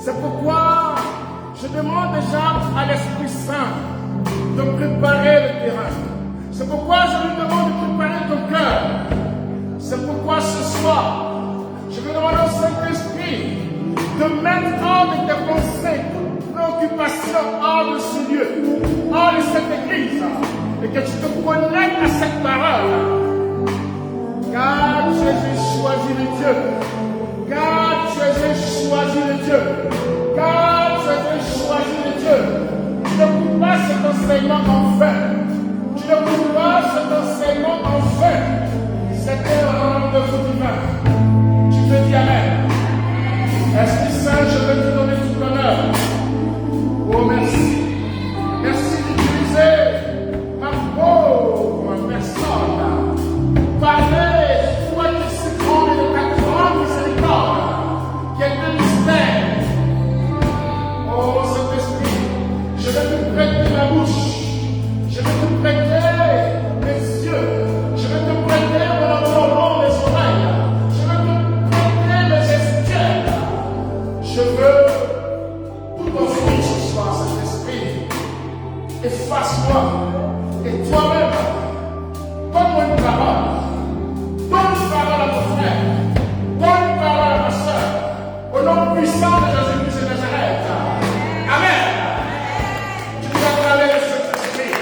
C'est pourquoi je demande déjà à l'Esprit Saint de préparer le terrain. C'est pourquoi je lui demande de préparer ton cœur. C'est pourquoi ce soir, je vais demander au Saint-Esprit de mettre hors de tes pensées, préoccupations hors de ce lieu, hors de cette église, et que tu te connectes à cette parole. Car Jésus choisit le Dieu. Car Jésus choisit le Dieu. Car Jésus choisit le Dieu. Tu ne coupes pas cet enseignement en vain. Tu ne coupes pas cet enseignement en vain. C'était un rendez-vous divin. Tu te dis Amen. Esprit Saint, je veux te donner tout l'honneur. Oh, merci. Merci d'utiliser ma pauvre personne. Parler, toi qui sais grand et de ta grande miséricorde, qui est un mystère. Oh, Saint-Esprit, je vais te prêter ma bouche. Je vais te prêter mes yeux. Je vais te prêter mon entendement, mes oreilles. Je vais te prêter mes gestuels. Je veux tout offrir ce soir, Saint-Esprit. Efface-moi. Et toi-même, donne-moi une parole. Donne une parole à ton frère. Donne une parole à ma soeur. Au nom puissant de Jésus-Christ de Nazareth. Amen. Tu dois parler de cet esprit.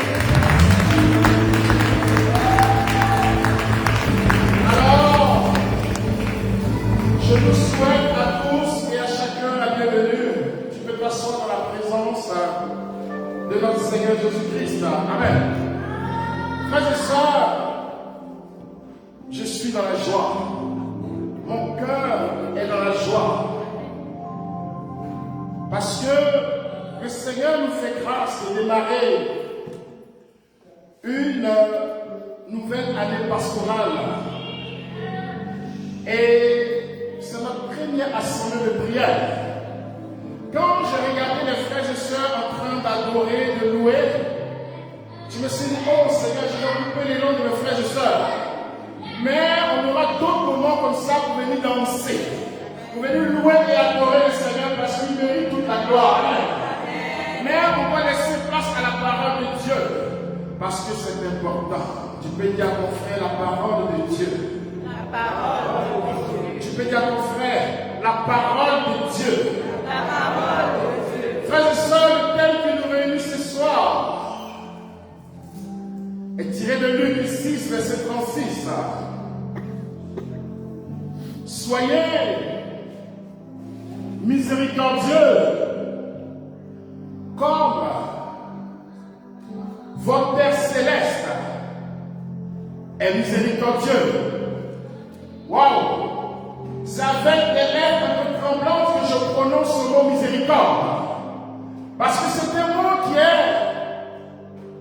Alors, je vous souhaite à tous et à chacun la bienvenue. Tu peux t'asseoir dans la présence de notre Seigneur Jésus-Christ. Amen. Frères et sœurs, je suis dans la joie. Mon cœur est dans la joie. Parce que le Seigneur nous fait grâce de démarrer une nouvelle année pastorale. Et c'est notre première assemblée de prière. Quand j'ai regardé les frères et sœurs en train d'adorer, de louer, je me suis dit, oh Seigneur, je vais occuper les noms de mes frères et sœurs. Mais on aura d'autres moments comme ça pour venir danser, pour venir louer et adorer le Seigneur parce qu'il mérite toute la gloire. Mais on va laisser place à la parole de Dieu parce que c'est important. Tu peux dire à ton frère la parole de Dieu. La parole de Dieu. Tu peux dire à ton frère la parole de Dieu. La parole de Dieu. Frères et sœurs, le thème que nous réunissons ce soir est tiré de Luc 6, verset 36. Soyez miséricordieux comme votre Père Céleste est miséricordieux. Waouh! C'est avec des lèvres un peu tremblantes que je prononce le mot miséricorde. Parce que c'est un mot qui est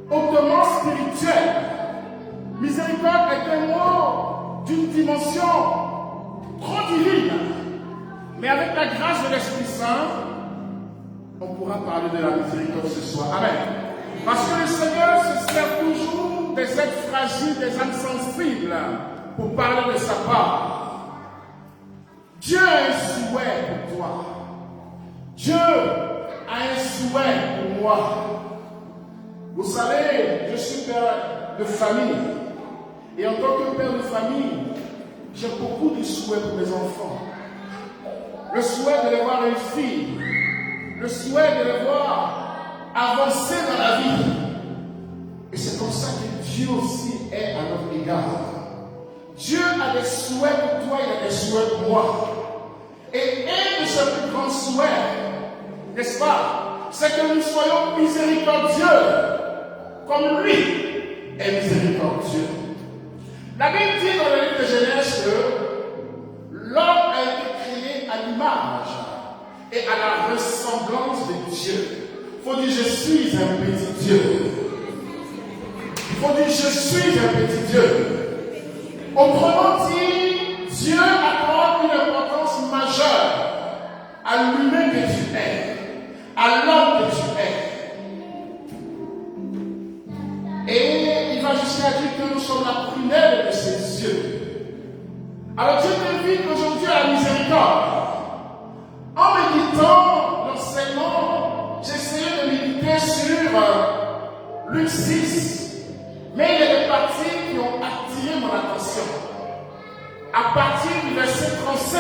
hautement spirituel. Miséricorde est un mot d'une dimension trop divine. Mais avec la grâce de l'Esprit Saint, on pourra parler de la miséricorde ce soir. Amen. Parce que le Seigneur se sert toujours des êtres fragiles, des âmes sensibles pour parler de sa part. Dieu a un souhait pour toi. Dieu a un souhait pour moi. Vous savez, je suis père de famille. Et en tant que père de famille, j'ai beaucoup de souhaits pour mes enfants. Le souhait de les voir réussir. le souhait de les voir avancer dans la vie. Et c'est comme ça que Dieu aussi est à notre égard. Dieu a des souhaits pour toi, il a des souhaits pour moi. Et un de ses plus grands souhaits, n'est-ce pas, c'est que nous soyons miséricordieux, comme lui est miséricordieux. La Bible dit dans le livre de Genèse que l'homme a été créé à l'image et à la ressemblance de Dieu. Il faut dire, je suis un petit Dieu. Il faut dire, je suis un petit Dieu. Autrement dit, Dieu accorde une importance majeure à l'humain que tu es, à l'homme que tu es. Et il va jusqu'à dire que nous sommes la prunelle de ses yeux. Alors Dieu t'invite aujourd'hui à la miséricorde. En méditant l'enseignement, j'ai essayé de méditer sur Luc 6. Mais il y a des parties qui ont attiré mon attention. À partir du verset 35,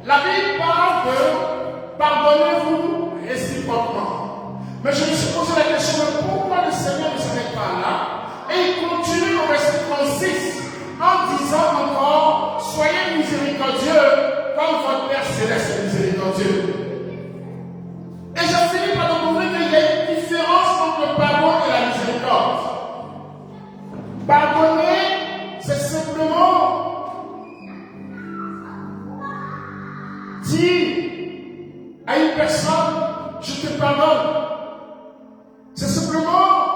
la Bible parle de pardonnez-vous réciproquement. Mais je me suis posé la question de pourquoi le Seigneur ne s'arrête pas là. Et il continue au verset 36 en disant encore soyez miséricordieux comme votre Père Céleste est miséricordieux. Et j'ai fini par découvrir qu'il y a une différence entre le pardon et la miséricorde. Pardonner, c'est simplement dire à une personne, je te pardonne. C'est simplement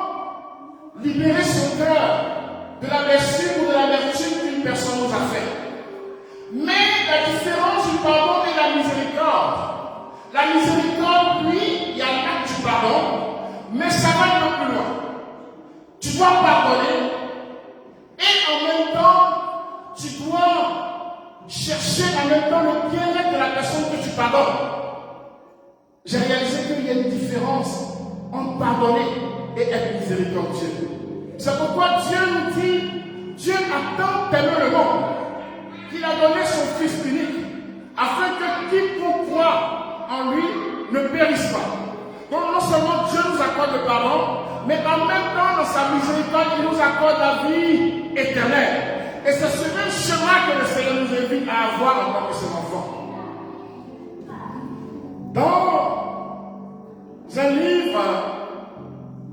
libérer son cœur de la blessure ou de l'amertume qu'une personne nous a fait. Mais la différence du pardon et de la miséricorde, lui, il y a l'acte du pardon, mais ça va un peu plus loin. Tu dois pardonner. Et en même temps, tu dois chercher en même temps le bien-être de la personne que tu pardonnes. J'ai réalisé qu'il y a une différence entre pardonner et être miséricordieux. C'est pourquoi Dieu nous dit, Dieu a tant aimé le monde qu'il a donné son Fils unique, afin que quiconque croit en lui ne périsse pas. Donc non seulement Dieu nous accorde le pardon, mais en même temps, dans sa miséricorde, il nous accorde la vie éternelle. Et c'est ce même chemin que le Seigneur nous invite à avoir en tant que ses enfants. Dans un livre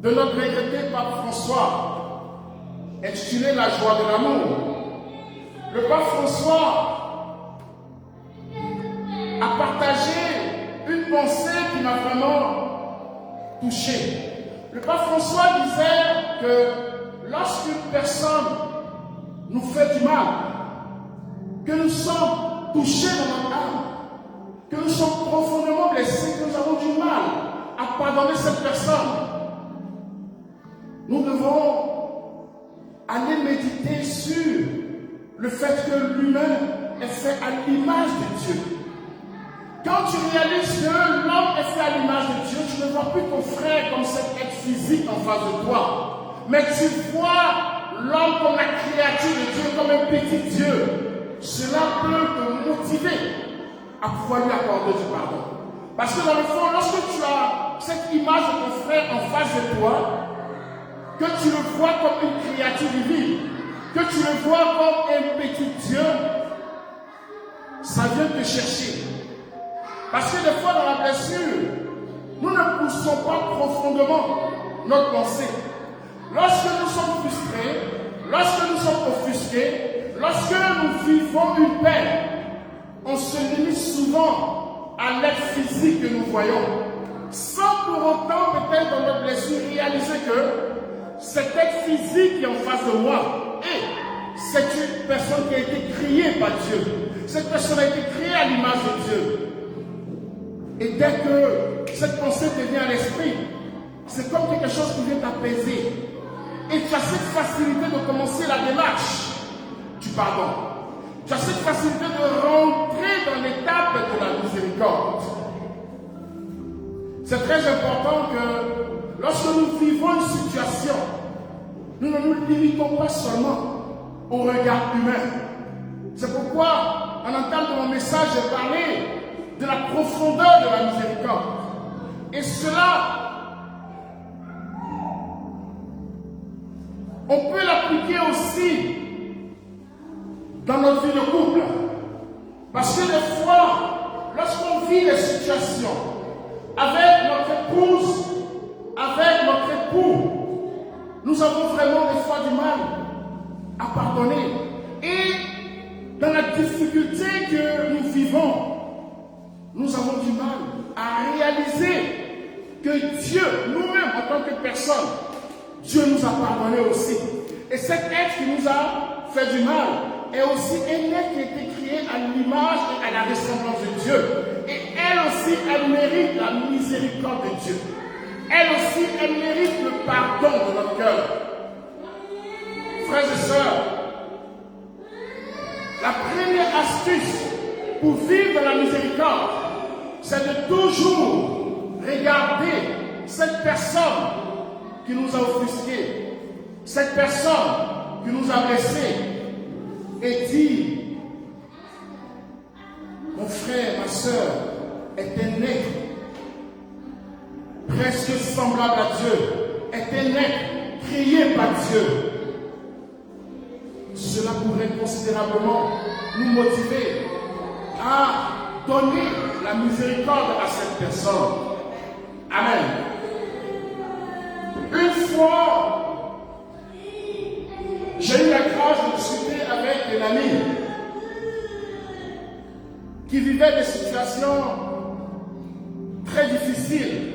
de notre regretté pape François, intitulé La joie de l'amour, le pape François a partagé une pensée qui m'a vraiment touché. Le pape François disait que lorsqu'une personne nous fait du mal, que nous sommes touchés dans notre âme, que nous sommes profondément blessés, que nous avons du mal à pardonner cette personne, nous devons aller méditer sur le fait que l'humain est fait à l'image de Dieu. Quand tu réalises que l'homme est fait à l'image de Dieu, tu ne vois plus ton frère comme cet être physique en face de toi, mais tu vois l'homme comme la créature de Dieu, comme un petit Dieu. Cela peut te motiver à pouvoir lui accorder du pardon. Parce que dans le fond, lorsque tu as cette image de ton frère en face de toi, que tu le vois comme une créature divine, que tu le vois comme un petit Dieu, ça vient te chercher. Parce que des fois dans la blessure, nous ne poussons pas profondément notre pensée. Lorsque nous sommes frustrés, lorsque nous sommes offusqués, lorsque nous vivons une peine, on se limite souvent à l'être physique que nous voyons, sans pour autant peut-être dans notre blessure réaliser que cet être physique qui est en face de moi, c'est une personne qui a été créée par Dieu. Cette personne a été créée à l'image de Dieu. Et dès que cette pensée te vient à l'esprit, c'est comme quelque chose qui vient t'apaiser. Et tu as cette facilité de commencer la démarche du pardon. Tu as cette facilité de rentrer dans l'étape de la miséricorde. C'est très important que lorsque nous vivons une situation, nous ne nous limitons pas seulement au regard humain. C'est pourquoi, en entendant mon message, j'ai parlé de la profondeur de la miséricorde. Et cela, on peut l'appliquer aussi dans notre vie de couple. Parce que des fois, lorsqu'on vit des situations avec notre épouse, avec notre époux, nous avons vraiment des fois du mal à pardonner. Et dans la difficulté que nous vivons, nous avons du mal à réaliser que Dieu, nous-mêmes en tant que personne, Dieu nous a pardonné aussi. Et cet être qui nous a fait du mal est aussi un être qui a été créé à l'image et à la ressemblance de Dieu. Et elle aussi, elle mérite la miséricorde de Dieu. Elle aussi, elle mérite le pardon de notre cœur. Frères et sœurs, la première astuce pour vivre dans la miséricorde, c'est de toujours regarder cette personne qui nous a offusqués, cette personne qui nous a blessés, et dire, mon frère, ma soeur, est un être presque semblable à Dieu, est un être créé par Dieu. Cela pourrait considérablement nous motiver à donner la miséricorde à cette personne. Amen. Une fois, j'ai eu la grâce de discuter avec un ami qui vivait des situations très difficiles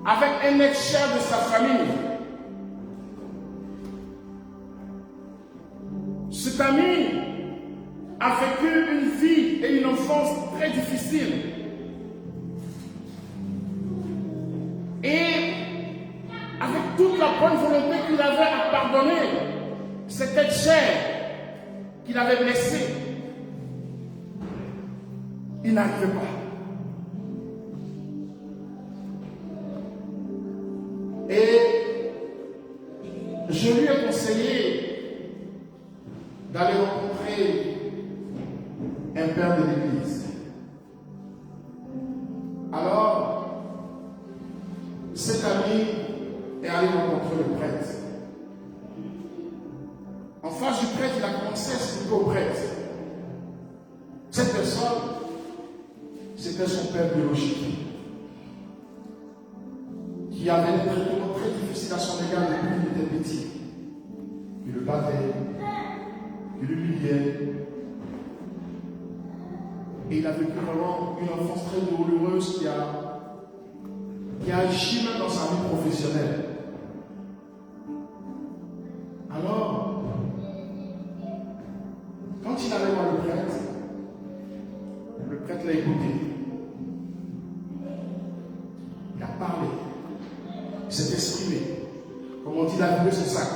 avec un être cher de sa famille. Cet ami a vécu une vie et une enfance très difficiles. Et avec toute la bonne volonté qu'il avait à pardonner cet être cher qu'il avait blessé, il n'arrivait pas. Et je lui ai conseillé d'aller rencontrer un père de l'église. Alors, cet ami est allé rencontrer le prêtre. En face du prêtre, il a commencé à expliquer au prêtre. Cette personne, c'était son père biologique, qui avait des traitements très difficiles à son égard depuis qu'il était petit. Il le battait, il l'humiliait. Et il a vécu vraiment une enfance très douloureuse qui a agi même dans sa vie professionnelle. Alors, quand il allait voir le prêtre l'a écouté. Il a parlé. Il s'est exprimé. Comme on dit, il a levé son sac.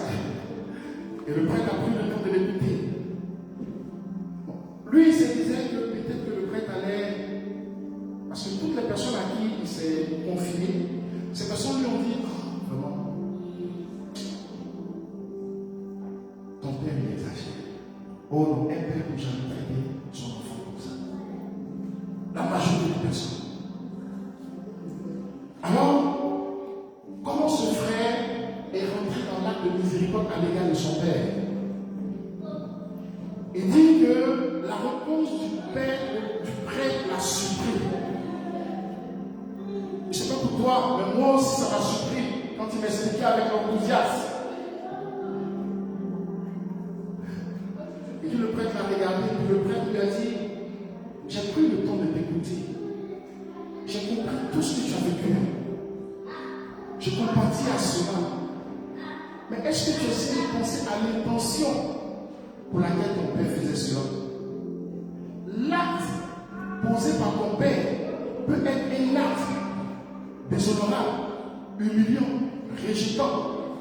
Et le prêtre a pris le temps de l'écouter. Bon. Lui, il se disait que peut-être que le prêtre allait. Parce que toutes les personnes à qui il s'est confié, ces personnes lui ont dit, oh, vraiment, ton père il exagère. Oh non, un père n'a jamais traité son enfant comme ça. La majorité des personnes. Alors, comment ce frère est rentré dans l'acte de miséricorde à l'égard de son père? Il dit que la réponse du prêtre l'a surpris. Je ne sais pas pour toi, mais moi aussi ça m'a surpris quand il m'expliquait avec enthousiasme. Et puis le prêtre l'a regardé, et le prêtre lui a dit, j'ai pris le temps de t'écouter. J'ai compris tout ce que tu as vécu. Je compatis à cela. Mais est-ce que tu essaies de penser à l'intention pour laquelle ton père faisait cela? L'acte posé par ton père peut être un acte déshonorable, humiliant, rejetant.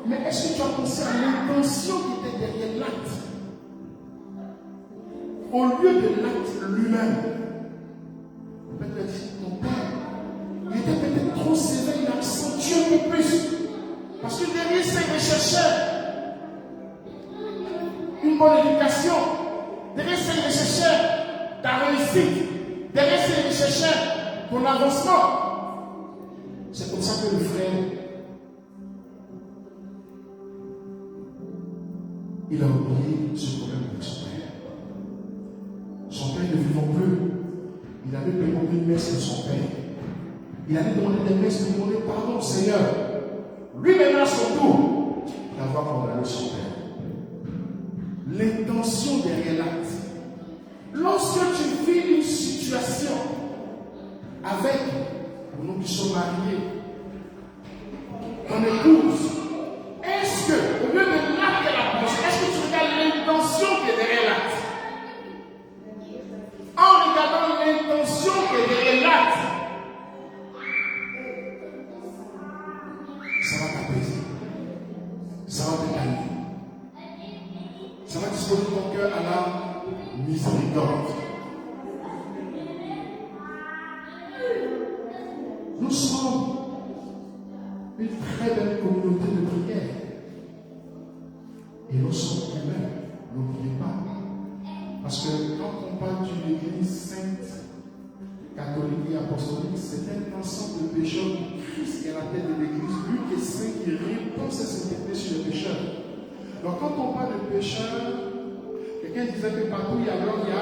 Mais est-ce que tu as pensé à l'intention qui était derrière l'acte? Au lieu de l'acte lui-même, le père dit, ton père, il était peut-être trop sévère, il a accentué un peu plus. Parce que derrière ça, il recherchait une bonne éducation. Derrière ça, il recherchait ta réussite. Derrière ça, il recherchait ton avancement. ça que le frère, il a oublié ce problème avec son père. Son père ne vivant plus. Il avait demandé une messe de son père. Il avait demandé des messes pour demander pardon au Seigneur. Lui-même à son tour d'avoir condamné son père. L'intention derrière l'acte. Lorsque tu vis une situation avec, nous qui sommes mariés, ton épouse, est-ce que, au lieu de l'acte et la pensée, est-ce que tu regardes l'intention qui est derrière l'acte? En regardant l'intention qui est derrière l'acte, ça va t'apaiser, ça va te calmer, ça va disposer ton cœur à la miséricorde. Nous sommes une très belle communauté de prière. Et nous sommes humains, n'oubliez pas. Parce que quand on parle d'une église sainte, catholique et apostolique, c'est un ensemble de pécheurs du Christ qui est à la tête de l'église, lui qui est saint, qui répand sa sainteté sur les pécheurs. Donc quand on parle de pécheurs, quelqu'un disait que partout il y a l'homme, il y a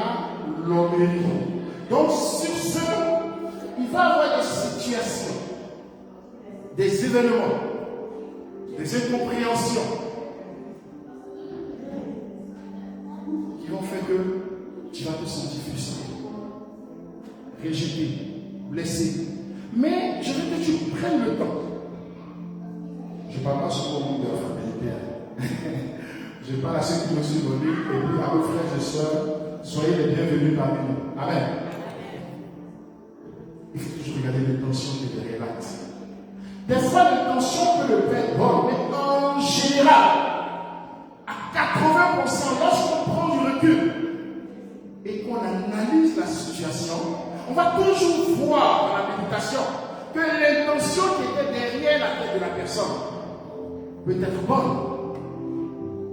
l'hommerie. Donc sur ce, il va y avoir des situations, des événements, des incompréhensions qui vont faire que tu vas te sentir frustré, rejeté, blessé. Mais je veux que tu prennes le temps. Je ne parle pas sur mon monde de la fraternité. Je parle à ceux qui me suivent au livre et puis à vos frères et sœurs, soyez les bienvenus parmi nous. Amen. Il faut toujours regarder l'intention qui est derrière l'acte. Des fois, l'intention peut le être bonne, mais en général, à 80%, lorsqu'on prend du recul et qu'on analyse la situation, on va toujours voir dans la méditation que l'intention qui était derrière la tête de la personne peut être bonne.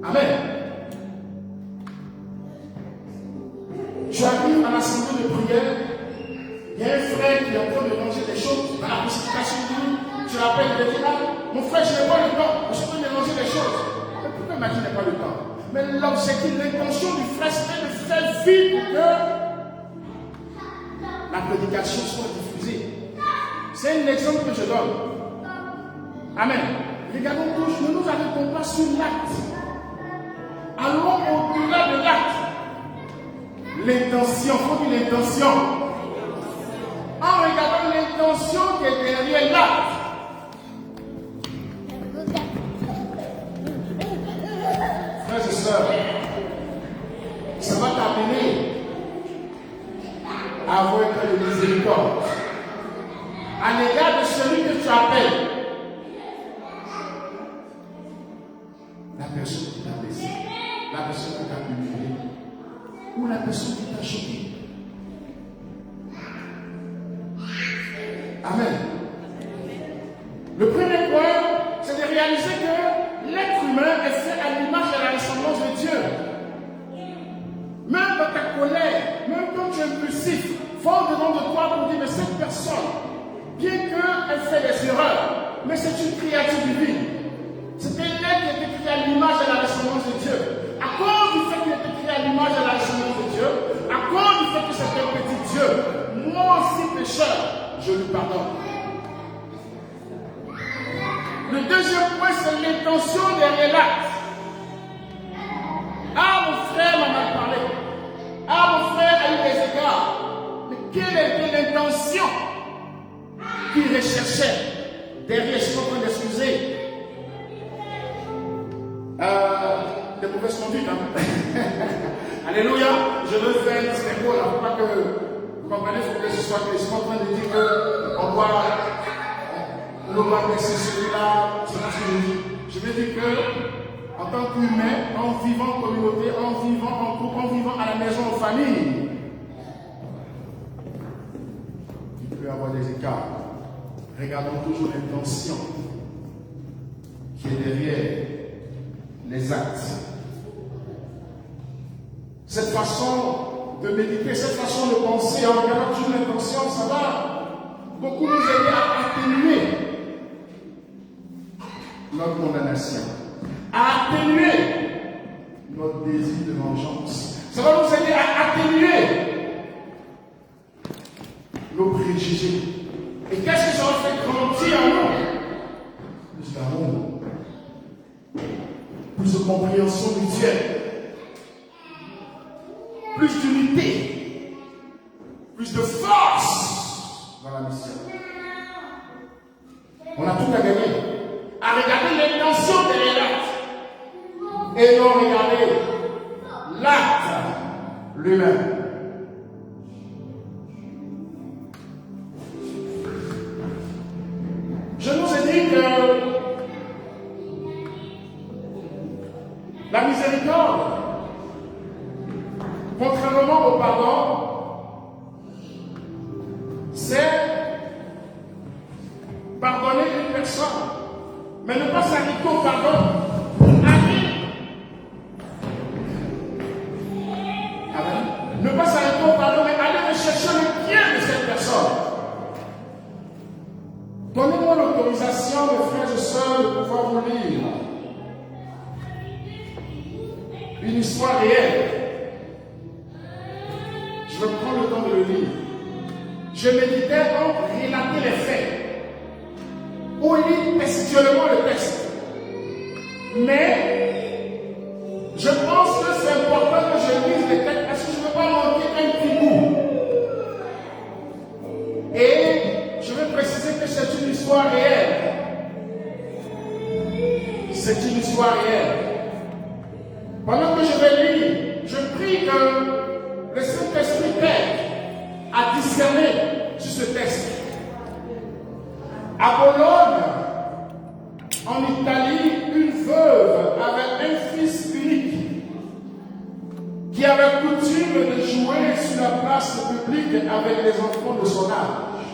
Amen. Tu arrives à l'assemblée de prière, il y a un frère qui est en train de manger des choses dans la précipitation de lui. Tu l'appelles, il dit là, mon frère, je n'ai pas le temps, je peux mélanger les choses. Mais pourquoi il m'a dit qu'il n'a pas le temps? Mais l'objectif, l'intention du frère, c'était de faire vite pour que la prédication soit diffusée. C'est un exemple que je donne. Amen. Regardons toujours, ne nous arrêtons pas sur l'acte. Allons au-delà de l'acte. L'intention, il faut dire l'intention. En regardant l'intention qui est derrière l'acte. Frères et sœurs, ça va t'amener à avoir un cœur de miséricorde à l'égard de celui que tu appelles. La personne qui t'a blessé, la personne qui t'a humilié, ou la personne qui t'a choqué. Amen. Le premier point, c'est de réaliser que l'être humain est fait à l'image et à la ressemblance de Dieu. Même dans ta colère, même quand tu es impulsif, fort devant de toi pour dire, mais cette personne, bien qu'elle fait des erreurs, mais c'est une créature divine. C'est un être qui a été créé à l'image et à la ressemblance de Dieu. À cause du fait qu'il a été créé à l'image et à la ressemblance de Dieu, à cause du fait que c'est un petit Dieu, moi aussi pécheur, je lui pardonne. Le deuxième point, c'est l'intention derrière l'acte. Ah, mon frère m'a mal parlé. Ah, mon frère a eu des égards. Mais quelle était l'intention qu'il recherchait derrière? Je suis en train d'excuser des mauvaises conduites. Alléluia. Je veux faire un distinguo là. Pour pas que vous compreniez, il faut que ce soit que je suis en train de dire qu'on doit laisser celui-là. C'est pas ce que je dis. Je veux dire que en tant qu'humain, en vivant en communauté, en vivant en groupe, en vivant à la maison, en famille, il peut y avoir des écarts. Regardons toujours l'intention qui est derrière les actes. Cette façon de méditer, cette façon de penser en regardant toujours l'intention, ça va beaucoup nous aider à atténuer notre condamnation, à atténuer notre désir de vengeance. Ça va nous aider à atténuer nos préjugés. Et qu'est-ce que ça va faire grandir en nous? Plus d'amour, plus de compréhension mutuelle, plus d'unité, plus de force dans la mission. On a tout à gagner. À regarder l'intention de l'acte et non regarder l'acte lui-même. Je nous ai dit que la miséricorde, contrairement au pardon, c'est pardonner une personne, mais ne pas s'arrêter au pardon. Amen. Ne pas s'arrêter au pardon, mais aller rechercher le bien de cette personne. Donnez-moi l'autorisation, mes frères et sœurs, de pouvoir vous lire une histoire réelle. Je vais prendre le temps de le lire. Je méditais donc relater les faits. Ou lire textuellement le texte. Mais je pense que c'est important que je lise les textes parce que je ne veux pas manquer un petit bout. Et je veux préciser que c'est une histoire réelle. C'est une histoire réelle. Pendant que je vais lire, je prie que le Saint-Esprit t'aide à discerner sur ce texte. À Bologne, en Italie, une veuve avait un fils unique qui avait coutume de jouer sur la place publique avec les enfants de son âge.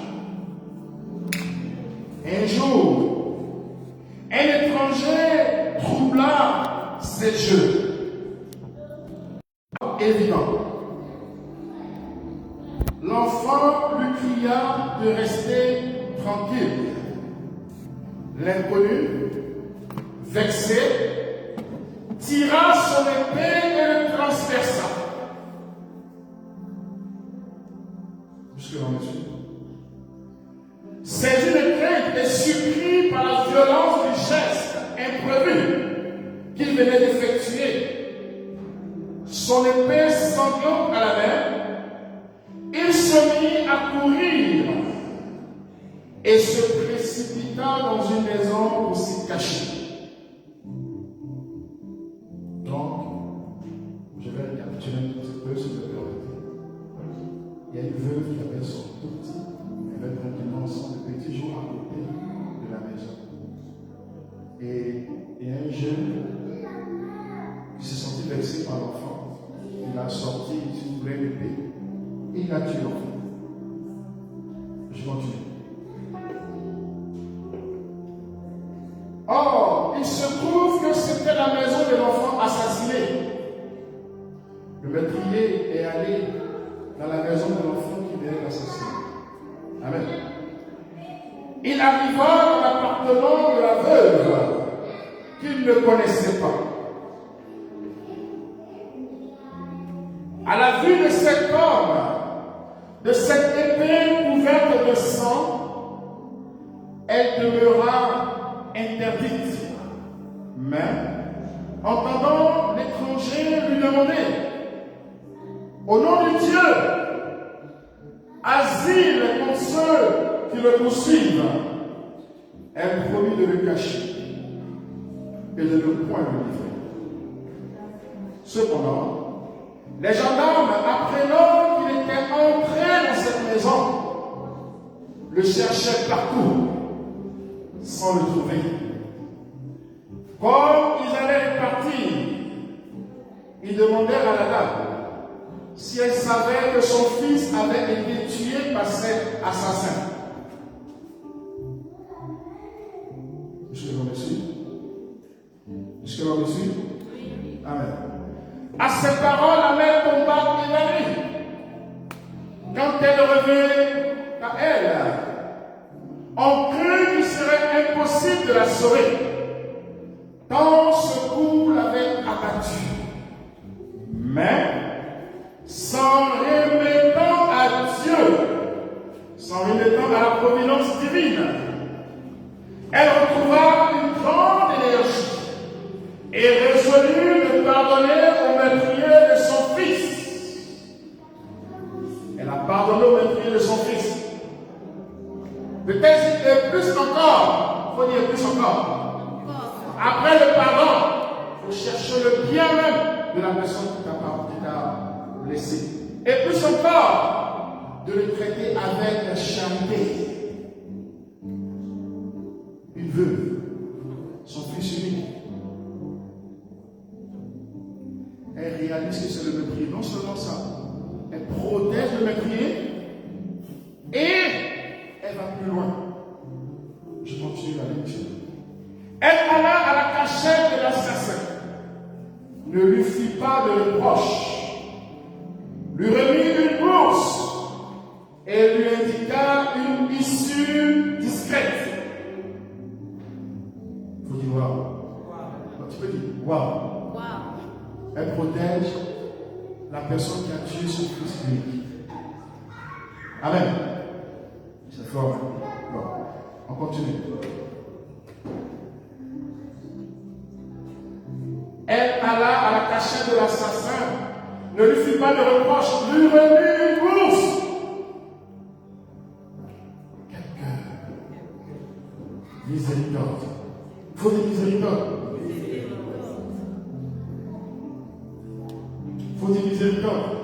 Un jour, un étranger troubla ses jeux. Évident. L'enfant lui cria de rester tranquille. L'inconnu, vexé, tira son épée et le transperça. Jusque-là, monsieur. C'est une crainte et surpris par la violence du geste imprévu qu'il venait d'effectuer. Son épée sanglante à la main, il se mit à courir et se précipita dans une maison pour s'y cacher. Donc, je vais récapituler un petit peu ce que vous permettez. Il y a une veuve qui avait son tout petit, elle avait tranquillement son petit jour à côté de la maison. Et il y a un jeune qui s'est senti vexé par l'enfant. Il a sorti une vraie épée et il a tué l'enfant. Je continue. Or, il se trouve que c'était la maison de l'enfant assassiné. Le meurtrier est allé dans la maison de l'enfant qui venait d'assassiner. Amen. Il arriva dans l'appartement de la veuve qu'il ne connaissait pas. À la vue de cet homme, de cette épée couverte de sang, elle demeura interdite. Mais, entendant l'étranger lui demander, au nom de Dieu, asile contre ceux qui le poursuivent, elle promit de le cacher et de ne point le livrer. Cependant, les gendarmes, apprenant qu'il était entré dans cette maison, le cherchaient partout, sans le trouver. Comme ils allaient repartir, ils demandèrent à la dame si elle savait que son fils avait été tué par cet assassin. Jusque-là, me suit? Jusque-là, me suit? Amen. À ces paroles, la mère tomba évanouie. Quand elle revint à elle, on crut qu'il serait impossible de la sauver. Le texte dit et plus encore. Il faut dire plus encore. Après le pardon, il faut chercher le bien même de la personne qui t'a blessé. Et plus encore, de le traiter avec charité. Une veuve, son fils unique. Elle réalise que c'est le meurtrier. Non seulement ça, elle protège le meurtrier et elle va plus loin. Je continue la lecture. Elle alla à la cachette de l'assassin, ne lui fit pas de reproche, lui remit une bourse et lui indiqua une issue discrète. Il faut dire waouh. Tu peux dire waouh. Elle protège la personne qui a tué son fils unique. Amen. C'est fort. Bon, on continue. Elle alla à la cachette de l'assassin, ne lui fit pas de reproche, lui remit une bourse. Quel cœur. Miséricorde. Il faut des miséricordes. Il faut des miséricordes.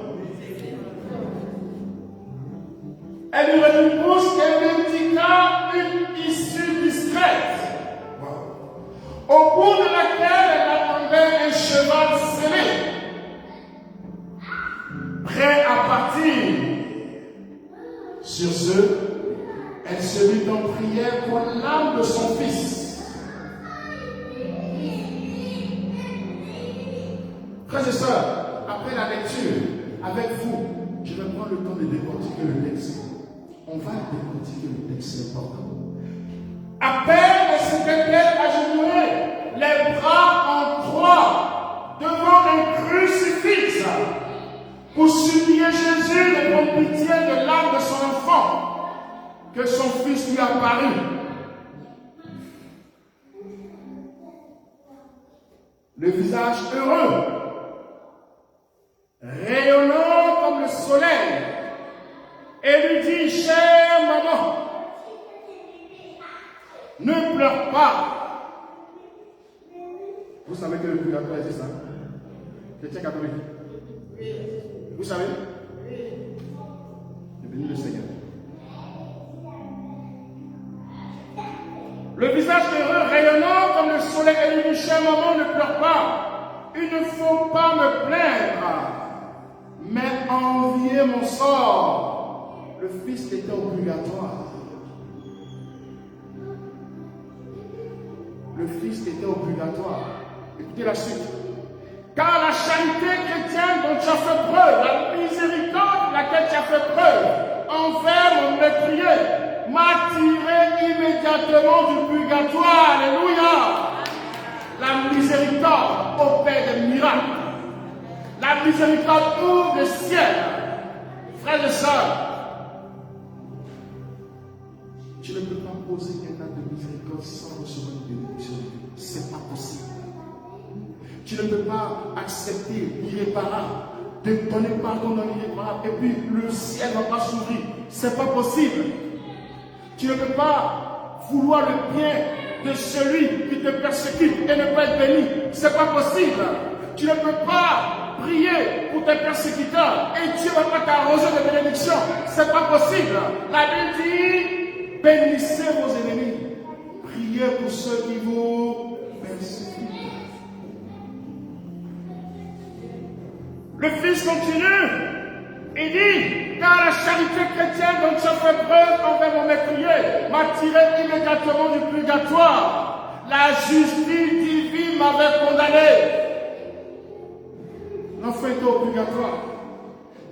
Elle lui remit une bourse et lui indiqua une issue discrète. Wow. Au bout de laquelle elle attendait un cheval scellé, prêt à partir. Sur ce, elle se mit en prière pour l'âme de son fils. Frères et sœurs, après la lecture, avec vous, je vais prendre le temps de décortiquer le texte. On va décortiquer le texte, c'est important. À peine elle s'était agenouillée, les bras en croix, devant un crucifix, pour supplier Jésus de prendre pitié de l'âme de son enfant, que son fils lui apparut. Le visage heureux, rayonnant comme le soleil, et lui dit, chère maman, ne pleure pas. Vous savez que le purgatoire existe, hein? Chrétien catholique. Vous savez? Bénis le Seigneur. Le visage heureux, rayonnant comme le soleil, et lui dit, chère maman, ne pleure pas. Il ne faut pas me plaindre, mais envier mon sort. Le fils était au purgatoire. Le fils était au purgatoire. Écoutez la suite. Car la charité chrétienne dont tu as fait preuve, la miséricorde de laquelle tu as fait preuve envers mon meurtrier, m'a tiré immédiatement du purgatoire. Alléluia. La miséricorde opère des miracles. La miséricorde ouvre le ciel. Frères et sœurs, tu ne peux pas poser un acte de miséricorde sans recevoir une bénédiction de Dieu. Ce n'est pas possible. Tu ne peux pas accepter l'irréparable, de donner pardon dans l'irréparable, et puis le ciel ne va pas s'ouvrir. Ce n'est pas possible. Tu ne peux pas vouloir le bien de celui qui te persécute et ne pas être béni. Ce n'est pas possible. Tu ne peux pas prier pour tes persécuteurs et Dieu ne va pas t'arroser de bénédictions. Ce n'est pas possible. La Bible dit, bénissez vos ennemis. Priez pour ceux qui vous persécutent. Le Fils continue. Il dit, car la charité chrétienne dont tu as fait preuve envers mon meurtrier m'a tiré immédiatement du purgatoire. La justice divine m'avait condamné. L'enfant était au purgatoire.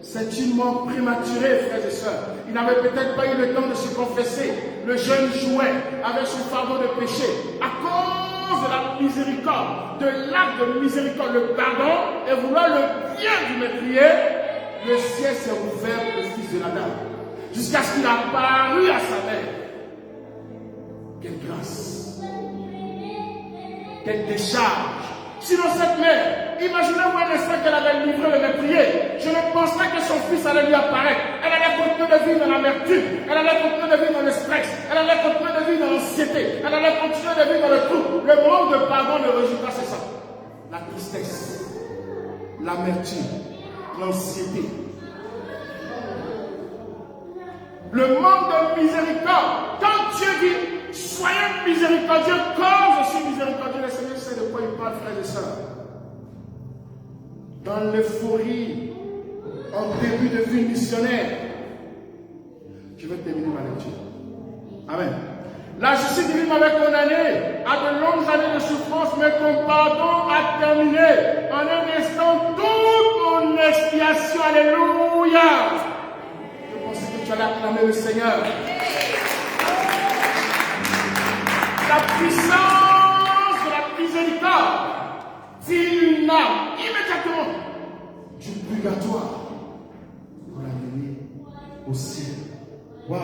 C'est une mort prématurée, frères et sœurs. Il n'avait peut-être pas eu le temps de se confesser. Le jeune jouait avec son fardeau de péché. À cause de la miséricorde, de l'acte de miséricorde, le pardon, et vouloir le bien du meurtrier, le ciel s'est ouvert pour le fils de la dame. Jusqu'à ce qu'il apparût à sa mère. Quelle grâce. Quelle décharge. Sinon cette mère, imaginez-vous un instant qu'elle avait livré le meurtrier. Je ne pense pas que son fils allait lui apparaître. Elle allait continuer de vivre dans l'amertume. Elle allait continuer de vivre dans stress, elle allait continuer de vivre dans l'anxiété, elle allait continuer de vivre dans le trouble. Le manque de pardon, le résultat, c'est ça. La tristesse, l'amertume, l'anxiété. Le manque de miséricorde. Quand Dieu dit, soyez miséricordieux comme je suis miséricordieux, le Seigneur sait de quoi il parle, frères et sœurs. Dans l'euphorie, en début de vie missionnaire, je vais terminer ma lecture. Amen. La justice divine m'avait condamné à de longues années de souffrance, mais ton pardon a terminé en un instant toute mon expiation. Alléluia. Je pensais que tu allais acclamer le Seigneur. La puissance de la miséricorde tire une âme immédiatement du purgatoire pour l'amener au ciel. Wow.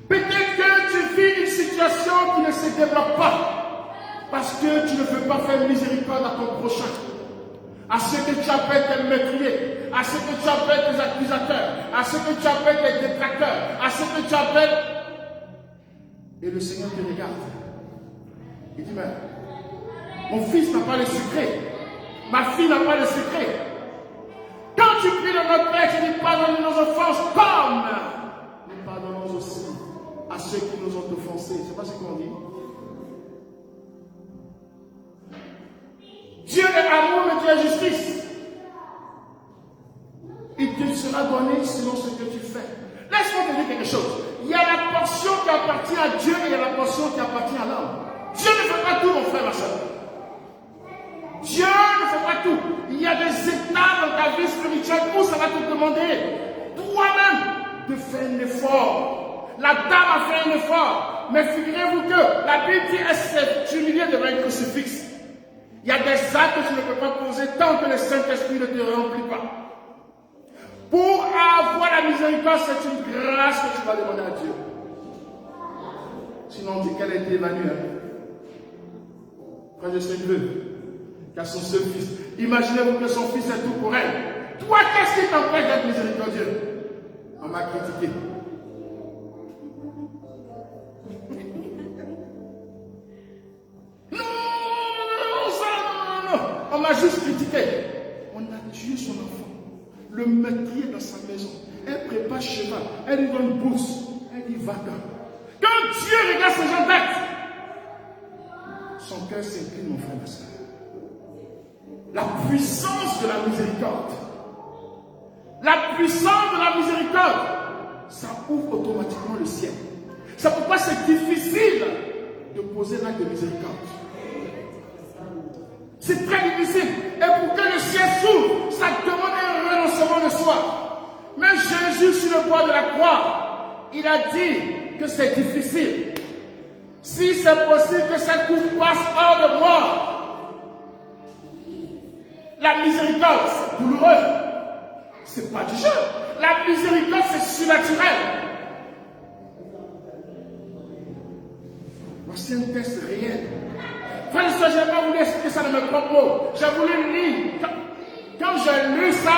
Peut-être que tu vis une situation qui ne se développe pas parce que tu ne veux pas faire miséricorde à ton prochain, à ceux que tu appelles tes meurtriers, à ceux que tu appelles tes accusateurs, à ceux que tu appelles tes détracteurs, à ceux que tu appelles. Et le Seigneur te regarde. Il dit, mais mon fils n'a pas le secret, ma fille n'a pas le secret. Quand tu pries de notre Père, tu dis pardonne nos offenses comme nous pardonnons aussi à ceux qui nous ont offensés. C'est pas ce qu'on dit. Dieu est amour, mais Dieu est justice. Il te sera donné selon ce que tu fais. Laisse-moi te dire quelque chose. Il y a la portion qui appartient à Dieu et il y a la portion qui appartient à l'homme. Dieu ne fait pas tout, mon frère, ma soeur. Dieu ne fait pas tout. Il y a des états dans ta vie spirituelle où ça va te demander toi-même de faire un effort. La dame a fait un effort. Mais figurez-vous que la Bible dit elle s'est humiliée devant un crucifix. Il y a des actes que tu ne peux pas poser tant que le Saint-Esprit ne te remplit pas. Pour avoir la miséricorde, c'est une grâce que tu vas demander à Dieu. Sinon, on dit qu'elle a été évanouie. Quand je suis une veuve qui a son seul fils, imaginez-vous que son fils est tout pour elle. Toi, qu'est-ce qui t'empêche d'être miséricordieux? On m'a critiqué. Non, on m'a juste critiqué. On a tué son enfant. Le meurtrier dans sa maison. Elle prépare cheval. Elle lui donne bourse. Elle dit va-t'en. Quand Dieu regarde ce genre d'actes, son cœur s'incline, mon frère et soeur. La puissance de la miséricorde. La puissance de la miséricorde. Ça ouvre automatiquement le ciel. C'est pourquoi c'est difficile de poser l'acte de miséricorde. C'est très difficile. Et pour que le ciel s'ouvre, ça demande un renoncement de soi. Mais Jésus, sur le bois de la croix, il a dit que c'est difficile. Si c'est possible que cette coupe passe hors de moi, la miséricorde, c'est douloureux. C'est pas du jeu. La miséricorde, c'est surnaturel. Voici un test réel. Frère, je n'ai pas voulu expliquer ça dans mes propres mots. J'ai voulu lire. Quand j'ai lu ça,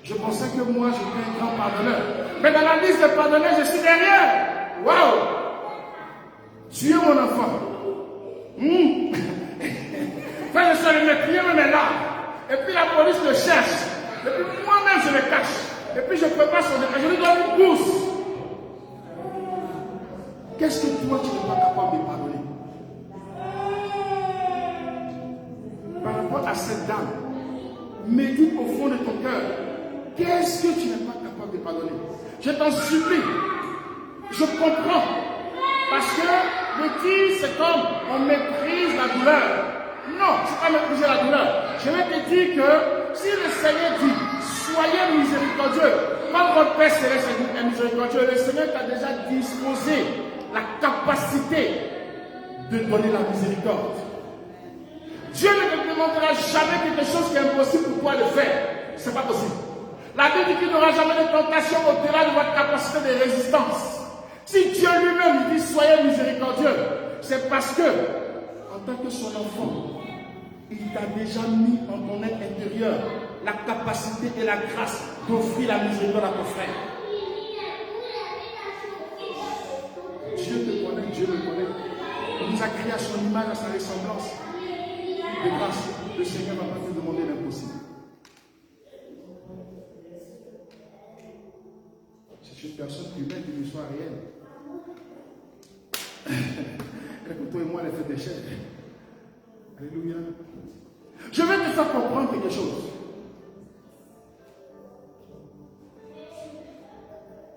je pensais que moi, j'étais un grand pardonneur. Mais dans la liste de pardonneurs, je suis derrière. Waouh! Tu es mon enfant. Frère, je suis mes prières, même là. Et puis la police le cherche. Et puis moi-même, je le cache. Et puis je prépare son départ. Je lui donne une pousse. Qu'est-ce que toi, tu n'es pas capable de pardonner? Par rapport à cette dame, médite au fond de ton cœur. Qu'est-ce que tu n'es pas capable de pardonner? Je t'en supplie. Je comprends. Parce que le dire, c'est comme on méprise la douleur. Non, ce n'est pas mépriser la douleur. Je vais te dire que si le Seigneur dit, soyez miséricordieux, comme votre Père Céleste est miséricordieux, le Seigneur t'a déjà disposé la capacité de donner la miséricorde. Dieu ne te demandera jamais quelque chose qui est impossible pour toi de faire. Ce n'est pas possible. La Bible dit qu'il n'y aura jamais de tentation au-delà de votre capacité de résistance. Si Dieu lui-même dit soyez miséricordieux, c'est parce que, en tant que son enfant, il t'a déjà mis en ton être intérieur la capacité et la grâce d'offrir la miséricorde à ton frère. a créé à son image, à sa ressemblance. De grâce, le Seigneur ne va pas te demander l'impossible. C'est une personne humaine qui nous soit réelle. Que toi et moi, elle a fait des chèques. Alléluia. Je vais te faire comprendre quelque chose.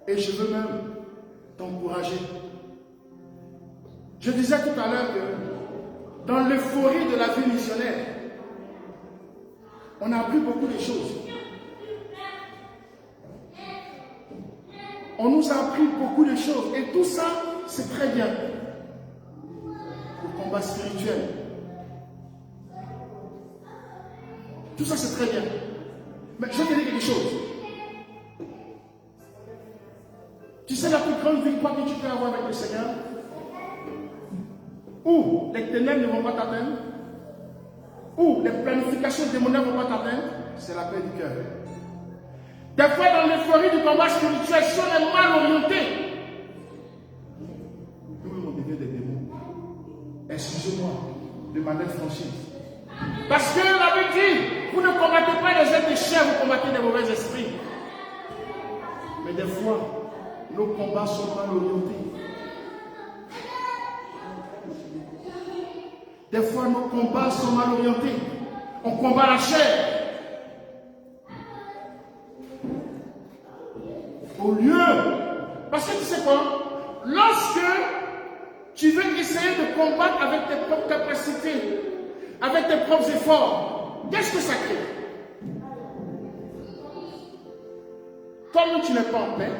Et je veux même t'encourager. Je disais tout à l'heure que dans l'euphorie de la vie missionnaire, on a appris beaucoup de choses. On nous a appris beaucoup de choses. Et tout ça, c'est très bien. Le combat spirituel. Tout ça, c'est très bien. Mais je vais te dire quelque chose. Tu sais la plus grande victoire que tu peux avoir avec le Seigneur? Où les ténèbres ne vont pas t'atteindre? Où les planifications démoniaques ne vont pas t'atteindre? C'est la paix du cœur. Des fois, dans l'euphorie du combat spirituel, si on est mal orienté, nous, on devient des démons. Excusez-moi de ma nette franchise. Parce que la Bible dit, vous ne combattez pas les êtres de chair, vous combattez des mauvais esprits. Mais des fois, nos combats sont mal orientés. Des fois, nos combats sont mal orientés. On combat la chair. Au lieu, parce que tu sais quoi, lorsque tu veux essayer de combattre avec tes propres capacités, avec tes propres efforts, qu'est-ce que ça crée? Comme tu n'es pas en paix,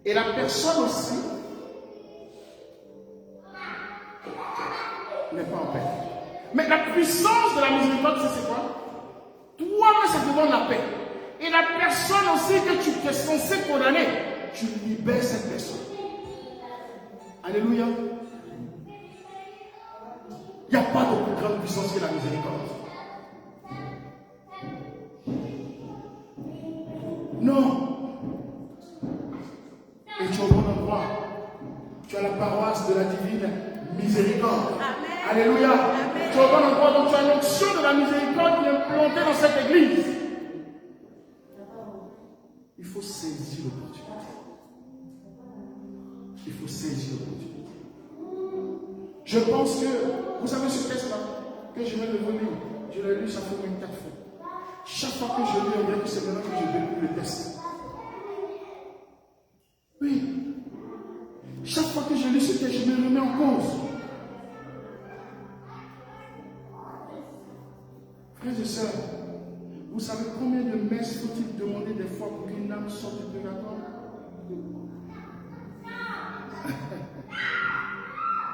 et la personne aussi n'est pas en paix. Mais la puissance de la miséricorde, c'est quoi? Toi-même, ça te demande la paix. Et la personne aussi que tu es censé condamner, tu libères cette personne. Alléluia. Il n'y a pas de plus grande puissance que la miséricorde. Non. Et tu es au bon endroit. Tu as la paroisse de la divine miséricorde. Amen. Alléluia. Amen. Tu es au bon endroit, donc tu as l'onction de la miséricorde qui est implantée dans cette église. Il faut saisir l'opportunité. Il faut saisir l'opportunité. Je pense que, vous savez ce texte-là, que je viens de vous lire, je l'ai lu, ça fait 24 fois. Chaque fois que je lis, on dirait que c'est maintenant que je découvre le texte. Oui. Chaque fois que je lis ce texte, je me remets en cause. Frères et sœurs, vous savez combien de messes faut-il demander des fois pour qu'une âme sorte du purgatoire?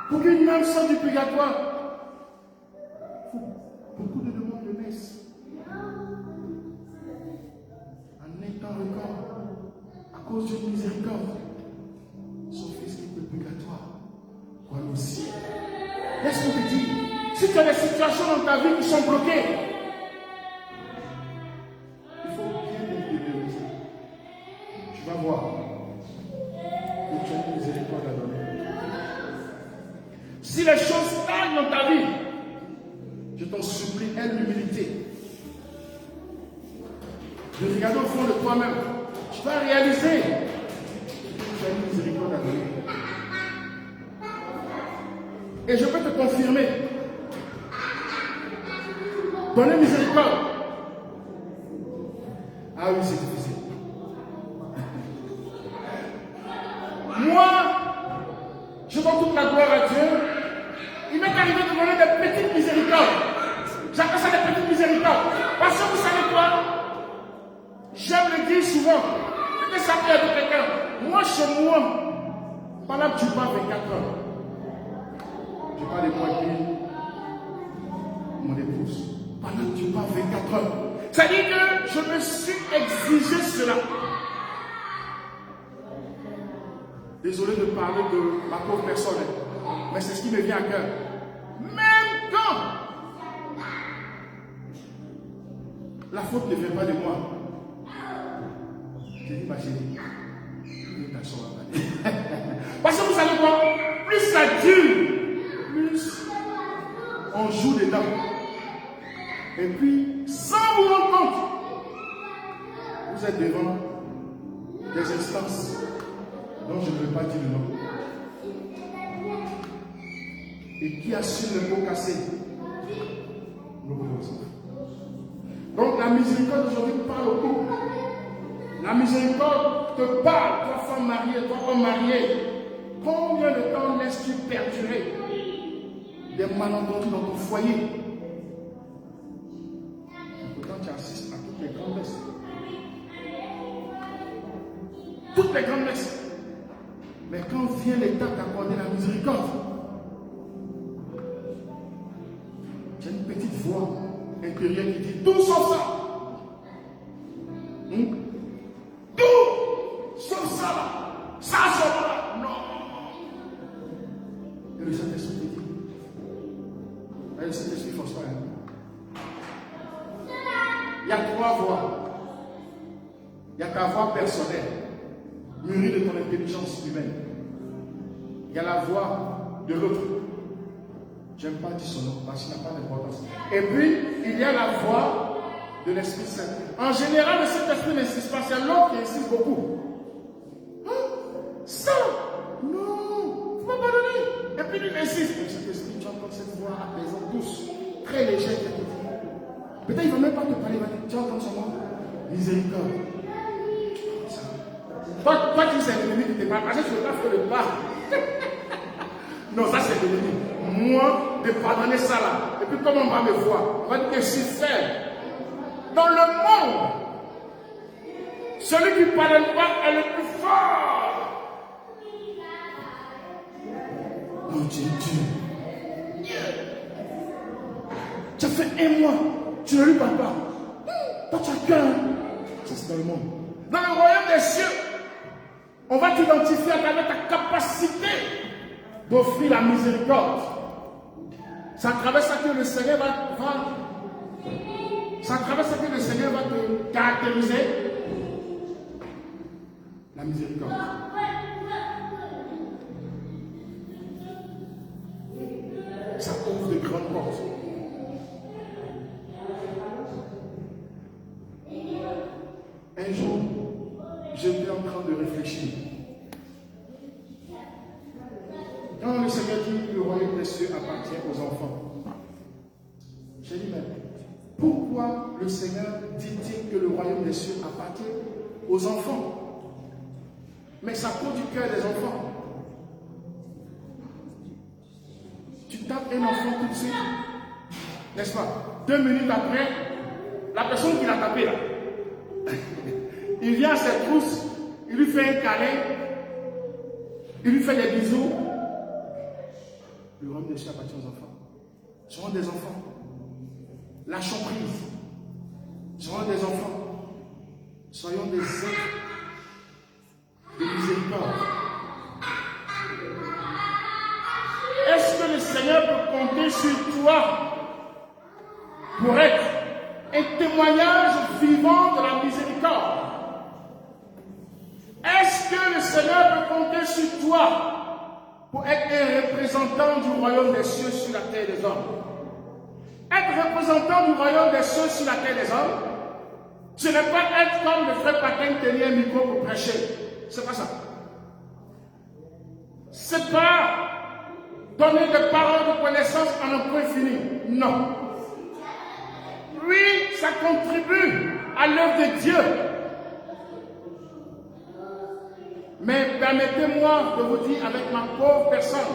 Pour qu'une âme sorte du purgatoire, il faut beaucoup de demandes de messes. En étant record, à cause d'une miséricorde, son fils quitte le purgatoire pour aller au ciel. Laisse-moi te dire, si tu as des situations dans ta vie qui sont bloquées, tu vas voir que tu as une miséricorde à donner. Si les choses stagnent dans ta vie, je t'en supplie, aie l'humilité de regarder au fond de toi-même. Tu vas réaliser que tu as une miséricorde à donner. Et je peux te confirmer, donner miséricorde. Ah oui, c'est difficile. Moi, je donne toute la gloire à Dieu. Il m'est arrivé de donner des petites miséricordes. J'appelle ça des petites miséricordes. Parce que vous savez quoi? J'aime le dire souvent. Que ça peut être quelqu'un. Moi, chez moi, pendant que tu parles 24 heures, je parle de moi qui mon épouse. Pendant que tu parles 24 heures. C'est-à-dire que je me suis exigé cela. Désolé de parler de ma pauvre personne, mais c'est ce qui me vient à cœur. Même quand la faute ne vient pas de moi, j'ai dit ma chérie, viens t'asseoir. Parce que vous savez quoi? Plus ça dure, plus on joue dedans. Et puis, sans vous rendre compte, vous êtes devant des instances dont je ne veux pas dire le nom. Et qui assume le pot cassé? Nos enfants. Donc la miséricorde aujourd'hui parle au couple. La miséricorde te parle, toi femme mariée, toi homme marié. Combien de temps laisses-tu perdurer des malentendus dans ton foyer? Pourtant tu assistes à toutes les grandes messes. Toutes les grandes messes. Mais quand vient l'état d'accorder la miséricorde, j'ai une petite voix intérieure qui dit tout sauf ça. Tout sauf ça là. Ça sauf là. Non. Et le Saint-Esprit te dit. Et le Saint-Esprit ne force pas. Il y a trois voix. Il y a ta voix personnelle, mûrie de ton intelligence humaine. Il y a la voix de l'autre. Je n'aime pas dire son nom parce qu'il n'a pas d'importance. Et puis, il y a la voix de l'Esprit Saint. En général, le Saint-Esprit n'insiste pas, c'est l'autre qui insiste beaucoup. Ça, non, il ne faut pas pardonner. Et puis, il insiste. Le Saint-Esprit, tu entends cette voix apaisante, douce, très légère. Peut-être qu'il ne va même pas te parler, tu entends son nom. Miséricorde. Toi, tu sais l'ennemi qui te parle, parce que tu ne veux pas faire le pas. Non, ça c'est l'ennemi. Moi, de pardonner ça là. Et puis comment on va me voir? On va dire que je suis faible. Dans le monde, celui qui ne pardonne pas est le plus fort. Mon Dieu, Dieu. Tu as fait un mois, tu ne lui parles pas. Toi, tu as cœur. Ça c'est dans le monde. Dans le royaume des cieux, on va t'identifier à travers ta capacité d'offrir la miséricorde. C'est à travers ça que le Seigneur va te caractériser. La miséricorde. Ça ouvre de grandes portes. Un jour, j'étais en train de réfléchir. Quand le Seigneur dit que le royaume des cieux appartient aux enfants, j'ai dit, mais pourquoi le Seigneur dit-il que le royaume des cieux appartient aux enfants? Mais ça court du cœur des enfants. Tu tapes un enfant tout de suite, n'est-ce pas? 2 minutes après, la personne qui l'a tapé là, il vient à cette trousse, il lui fait un câlin, il lui fait des bisous. Le royaume des cieux appartient aux enfants. Soyons des enfants. Lâchons prise. Soyons des enfants. Soyons des êtres de miséricorde. Est-ce que le Seigneur peut compter sur toi pour être un témoignage vivant de la miséricorde? Est-ce que le Seigneur peut compter sur toi pour être un représentant du royaume des cieux sur la terre des hommes? Être représentant du royaume des cieux sur la terre des hommes, ce n'est pas être comme le frère Paquin tenir un micro pour prêcher. C'est pas ça. C'est pas donner des paroles de connaissance en un point fini. Non. Oui, ça contribue à l'œuvre de Dieu. Mais permettez-moi de vous dire avec ma pauvre personne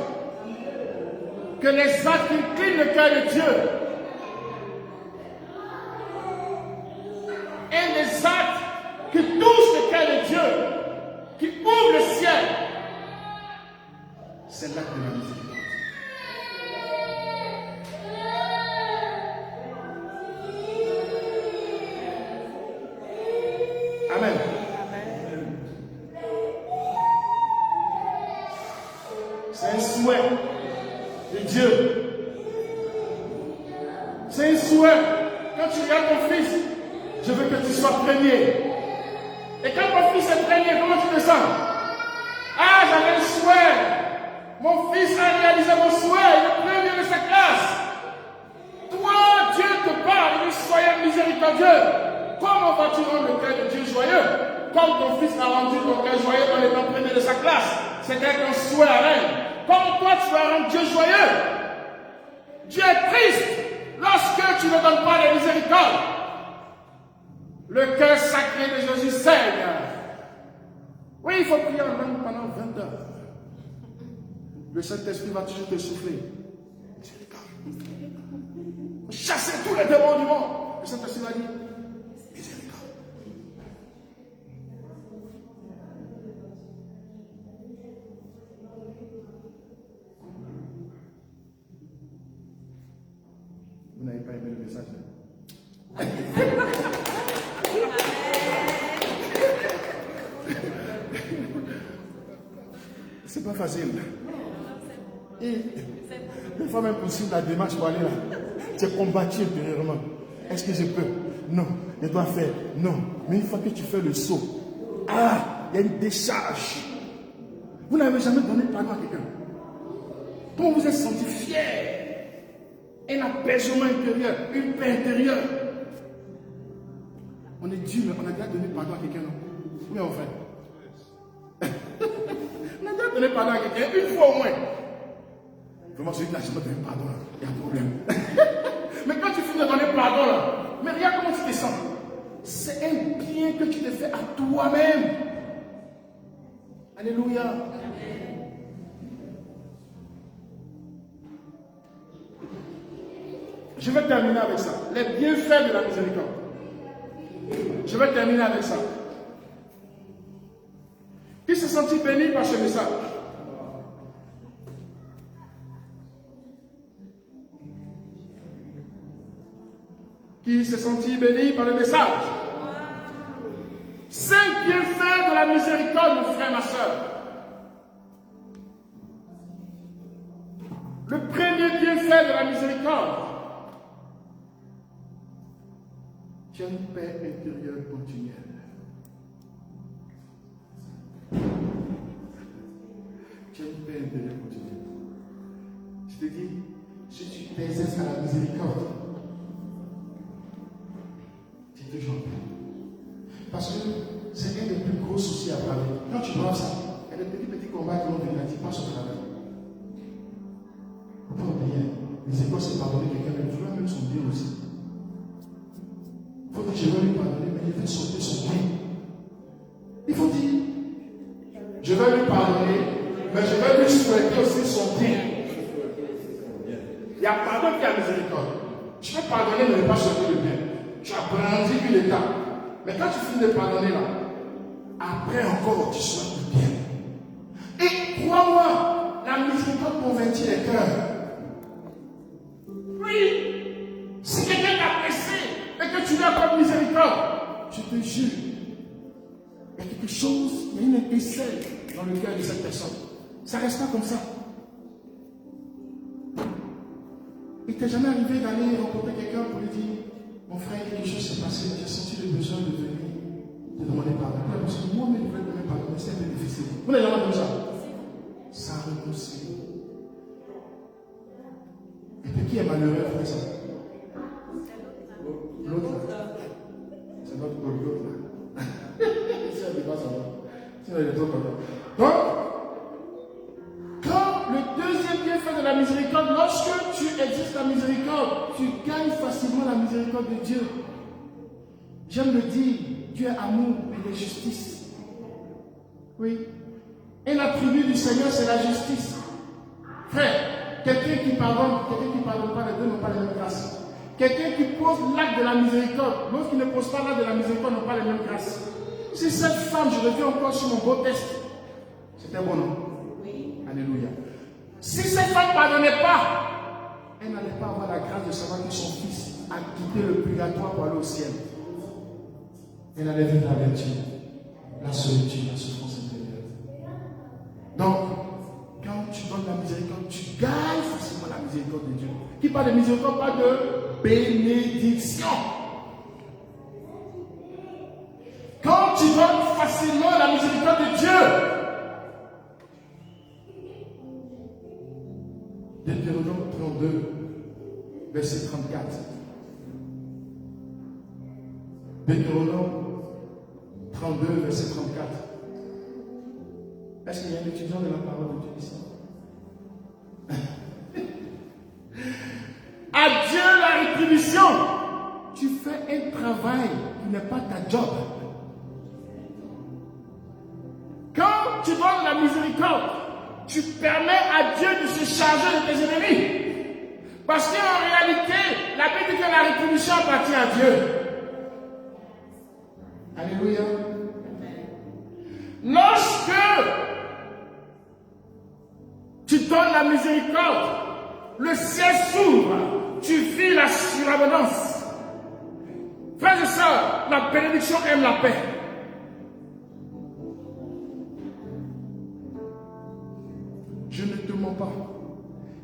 que les actes qui inclinent le cœur de Dieu et les actes qui touchent le cœur de Dieu, qui ouvrent le ciel, c'est l'acte de la miséricorde. Amen. C'est un souhait de Dieu. C'est un souhait. Quand tu regardes ton fils, je veux que tu sois premier. Et quand ton fils est premier, comment tu te sens? Ah, j'avais un souhait. Mon fils a réalisé mon souhait, il est premier de sa classe. Toi, Dieu te parle, il dit soyez miséricordieux. Comment vas-tu rendre le cœur de Dieu joyeux? Comme ton fils a rendu ton cœur joyeux en étant premier de sa classe. C'était un souhait à elle. Comment toi tu vas rendre Dieu joyeux? Dieu est triste lorsque tu ne donnes pas de miséricorde. Le cœur sacré de Jésus saigne. Oui, il faut prier en langue pendant 20 heures. Le Saint-Esprit va toujours te souffler. Chasser tous les démons du monde. Le Saint-Esprit va dire miséricorde. Vous n'avez pas aimé le message? C'est pas facile. Et il faut même poursuivre la démarche pour aller là. Tu es combattu intérieurement. Est-ce que je peux? Non. Je dois faire? Non. Mais une fois que tu fais le saut, il y a une décharge. Vous n'avez jamais donné pardon à quelqu'un. Quand vous êtes senti fier, un apaisement intérieur, une paix intérieure. On est dur, mais on a déjà donné pardon à quelqu'un, non? Oui, on fait. On a déjà donné pardon à quelqu'un, une fois au moins. Vraiment, celui qui a jamais donné pardon, là, il y a un problème. Mais quand tu finis de donner pardon, là, mais regarde comment tu te sens. C'est un bien que tu te fais à toi-même. Alléluia. Je vais terminer avec ça. Les bienfaits de la miséricorde. Je vais terminer avec ça. Qui s'est senti béni par ce message? Qui s'est senti béni par le message? 5 bienfaits de la miséricorde, mon frère, ma soeur. Le premier bienfait de la miséricorde, tu as une paix intérieure continuelle. Tu as une paix intérieure continuelle. Je te dis, si tu t'exerces à la miséricorde, tu es toujours en paix. Parce que c'est un des plus gros soucis à braver. Quand tu braves ça, il y a des petits combats qui vont venir, tu passes au travail. Il ne faut pas oublier, miséricorde, c'est pardonner quelqu'un, mais il faut même son bien aussi. Il faut dire, je vais lui pardonner, mais il veut sauter son bien. Il faut dire, je vais lui pardonner, mais je vais lui souhaiter aussi son bien. Il y a pardon qui a miséricorde. Tu peux pardonner, mais ne pas souhaiter le bien. Tu as brandi une étape. Mais quand tu finis de pardonner là, après encore, tu souhaites le bien. Et crois-moi, la miséricorde convertit les cœurs. Oui. Si quelqu'un t'a pressé et que tu lui accordes miséricorde, je te jure, il y a quelque chose, il y a une étincelle dans le cœur de cette personne. Ça ne reste pas comme ça. Il t'est jamais arrivé d'aller rencontrer quelqu'un pour lui dire, mon frère, quelque chose s'est passé, j'ai senti le besoin de venir te demander pardon. Parce que moi-même, je voulais te demander pardon, mais c'est un peu difficile. Vous n'avez jamais comme ça. Ça réconcilie. Et puis qui est malheureux après ça? L'autre là. C'est notre l'autre là. Si elle ne dit pas ça va. Sinon il est trop content. Donc, quand le deuxième bienfait de la miséricorde, lorsque tu exerces la miséricorde, tu gagnes facilement la miséricorde de Dieu. J'aime le dire, Dieu est amour et il est justice. Oui. Et l'attribut du Seigneur, c'est la justice. Frère, quelqu'un qui pardonne pas, les deux n'ont pas les mêmes grâces. Quelqu'un qui pose l'acte de la miséricorde, l'autre qui ne pose pas l'acte de la miséricorde n'ont pas les mêmes grâces. Si cette femme, je reviens encore sur mon beau texte, c'était bon, non? Oui. Alléluia. Si cette femme ne pardonnait pas, elle n'allait pas avoir la grâce de savoir que son fils a quitté le purgatoire pour aller au ciel. Elle allait vivre la vertu, la solitude, la souffrance intérieure. Donc, quand tu donnes la miséricorde, tu gagnes facilement la miséricorde de Dieu. Qui parle de miséricorde, parle de bénédiction. Quand tu donnes facilement la miséricorde de Dieu, 32, verset 34. Deutéronome 32, verset 34. Est-ce qu'il y a un étudiant de la parole de Dieu ici? À Dieu la rétribution. Tu fais un travail qui n'est pas ta job. Quand tu donnes la miséricorde, tu permets à Dieu de se charger de tes ennemis. Parce qu'en réalité, la Bible dit que la rétribution appartient à Dieu. Alléluia. Lorsque tu donnes la miséricorde, le ciel s'ouvre, tu vis la surabondance. Frères et sœurs, la bénédiction aime la paix. Je ne te mens pas.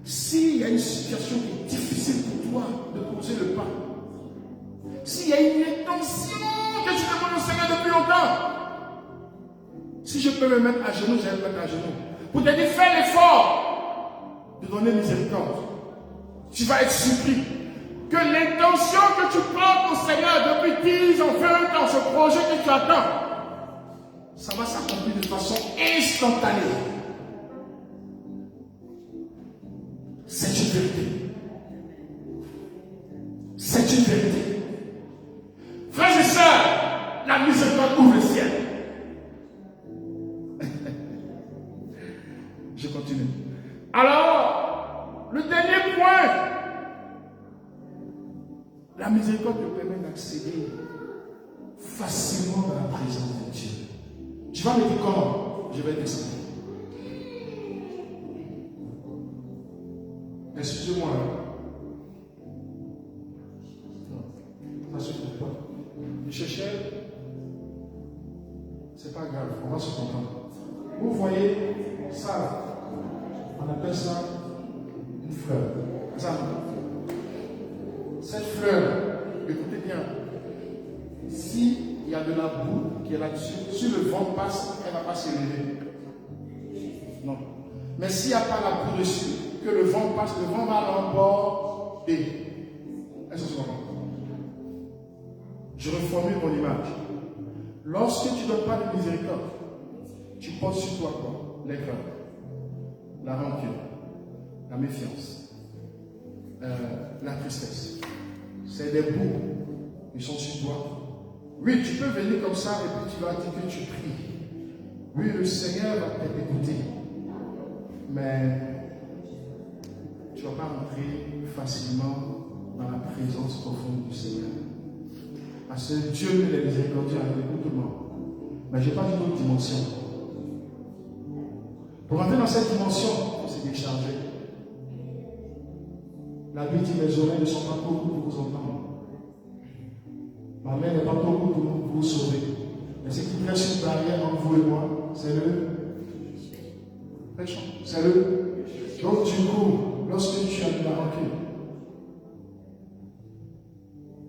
S'il y a une situation qui est difficile pour toi de poser le pas, s'il y a une intention que tu demandes au Seigneur depuis longtemps, si je peux me mettre à genoux, je vais me mettre à genoux. Pour te dire, fais l'effort de donner miséricorde. Tu vas être surpris que l'intention que tu prends au Seigneur depuis 10 ans, 20 ans, ce projet que tu attends, ça va s'accomplir de façon instantanée. C'est une vérité. C'est une vérité. Frères et sœurs, la miséricorde ouvre le ciel. Je continue. Alors, le dernier point, la miséricorde te permet d'accéder facilement dans la présence de Dieu. Tu vas me dire comment? Je vais t'expliquer. Excusez-moi. Ça se fait pas. Je cherchais. C'est pas grave, on va se comprendre. Vous voyez ça, on appelle ça une fleur. Ça. Cette fleur, écoutez bien, s'il y a de la boue qui est là-dessus, si le vent passe, elle ne va pas s'élever. Non. Mais s'il n'y a pas la boue dessus, que le vent passe, le vent va l'emporter. Est-ce que c'est bon? Je reformule mon image. Lorsque tu ne donnes pas de miséricorde, tu portes sur toi quoi? L'aigreur, la rancune, la méfiance, la tristesse. C'est des bouts qui sont sur toi. Oui, tu peux venir comme ça et puis tu vas dire que tu pries. Oui, le Seigneur va t'écouter. Mais tu ne vas pas entrer facilement dans la présence profonde du Seigneur. Parce que Dieu est miséricordieux avec tout le monde. Mais je n'ai pas une autre dimension. Pour entrer dans cette dimension, il faut se décharger. La Bible dit, mes oreilles ne sont pas trop courtes pour vous entendre. Ma main n'est pas trop courte pour vous sauver. Mais ce qui presse une barrière entre vous et moi, c'est le péché. C'est le. Donc du coup, lorsque tu as de la rancune,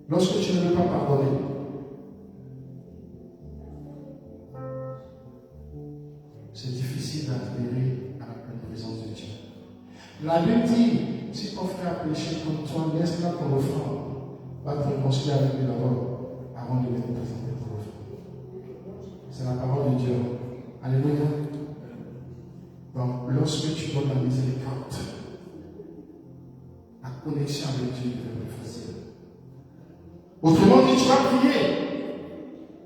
lorsque tu ne veux pas pardonner, c'est difficile d'adhérer à la pleine présence de Dieu. La Bible dit, si ton frère a péché contre toi, laisse là ton offrande. Va te réconcilier avec lui d'abord, avant de venir présenter ton offrande. C'est la parole de Dieu. Alléluia. Donc, lorsque tu donnes la miséricorde, la connexion avec Dieu devient plus facile. Autrement dit, tu vas prier,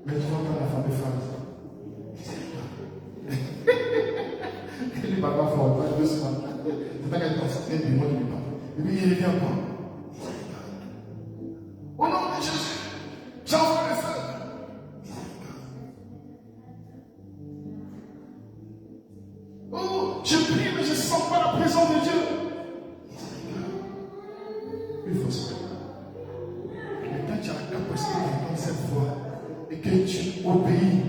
mais tu vas pas la fameuse phrase. Il n'est pas fort, pas deux semaines. C'est pas quelqu'un qui s'appelle du monde, il n'est pas. Et puis il revient pas. Au nom de Jésus, j'envoie le feu. Oh, je prie, mais je ne sens pas la présence de Dieu. Il faut se faire. Mais quand tu as la capacité d'entendre cette voix et que tu obéis,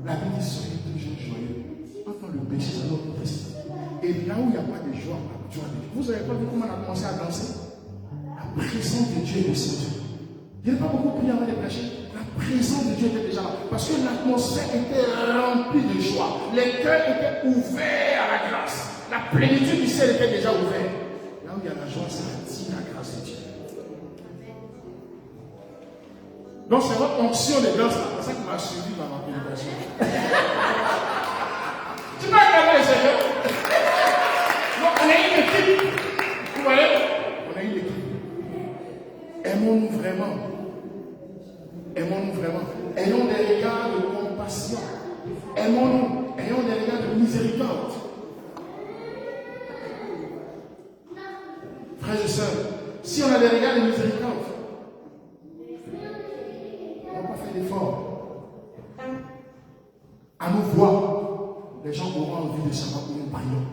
la Bible dit soyez toujours joyeux. Quand le péché, c'est notre triste. Et là où il n'y a pas de joie, la joie de Dieu. Vous n'avez pas vu comment on a commencé à danser? La présence de Dieu est descendue. Il n'y a pas beaucoup prié avant de prêcher. La présence de Dieu était déjà là. Parce que l'atmosphère était remplie de joie. Les cœurs étaient ouverts à la grâce. La plénitude du ciel était déjà ouverte. Là où il y a la joie, ça attire la grâce de Dieu. Donc c'est votre onction de grâce, c'est ça qui m'a suivi dans ma prédication. Tu m'as regardé, Seigneur. Donc on est une équipe. Vous voyez? On est une équipe. Aimons-nous vraiment. Aimons-nous vraiment. Ayons des regards de compassion. Aimons-nous. Ayons des regards de miséricorde. Frères et sœurs, si on a des regards de miséricorde, on n'a pas fait d'effort. À nous voir, les gens auront envie de savoir où nous prions.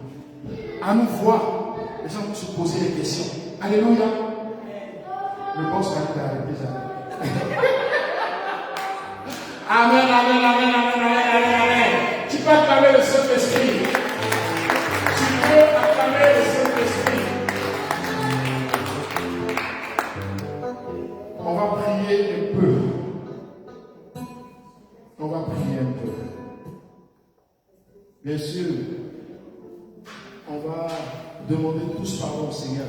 À nous voir, les gens vont se poser des questions. Alléluia. Le boss va être avec les amis. Amen, amen, amen, amen, amen, amen. Tu peux acclamer le Saint-Esprit. Tu peux acclamer le Saint-Esprit. On va prier un peu. On va prier un peu. Bien sûr, on va demander tous pardon au Seigneur